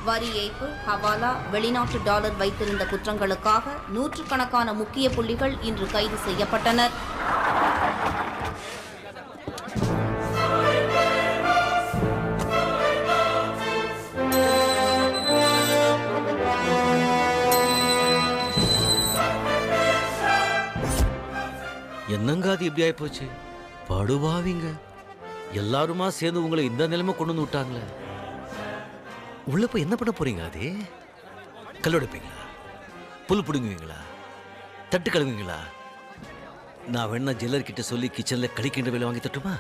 வரி ஏய்ப்பு, ஹவாலா, வெளிநாட்டு டாலர் வைத்திருந்த குற்றங்களுக்காக நூற்றுக்கணக்கான முக்கிய புள்ளிகள் இன்று கைது செய்யப்பட்டனர். என்னங்க அது இப்படி ஆயிப்போச்சு? படுவாவிங்க எல்லாருமா சேர்ந்து உங்களை இந்த நிலைமை கொண்டு வந்து விட்டாங்களே. உள்ள போய் என்ன பண்ண போறீங்க? அதே கல்லெடுப்பீங்களா? புல் பிடுங்குவீங்களா? தட்டு கழுவுவீங்களா? நான் வேணா ஜெல்லர் கிட்ட சொல்லி கிச்சன்ல கடிக்கின்ற வேலை வாங்கி தட்டுமா?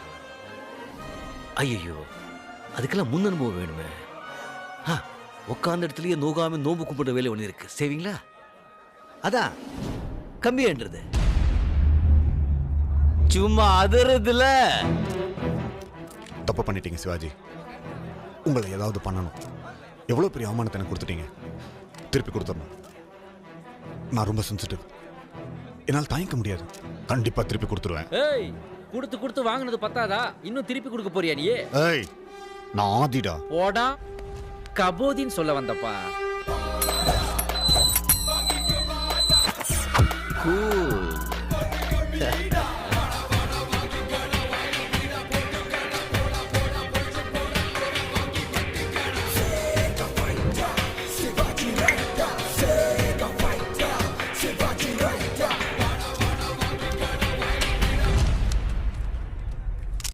ஐயோ, அதுக்கெல்லாம் முன் அனுபவம் வேணுமே. உட்கார்ந்த இடத்துலயே நோகாம நோம்பு கும்பிட வேலை ஒண்ணு இருக்கு, செய்வீங்களா? அதான் கம்மியான்றது. சும்மா அதறதுல தப்பு பண்ணிட்டீங்க சிவாஜி. உங்களை ஏதாவது பண்ணணும். எவ்வளவு பெரிய அவமானத்தை எனக்கு கொடுத்துட்டீங்க. திருப்பி கொடுத்துடணும். நான் ரொம்ப சென்சிட்டிவ். என்னால் தாங்கிக்க முடியாது. கண்டிப்பா திருப்பி கொடுத்துருவேன். ஏய், கொடுத்து வாங்கினது பத்தாதா? இன்னும் திருப்பி கொடுக்க போறியா நீ? ஏய், நான் ஆதிடா. போடா, கபோதின்னு சொல்ல வந்தப்பா. கூல்.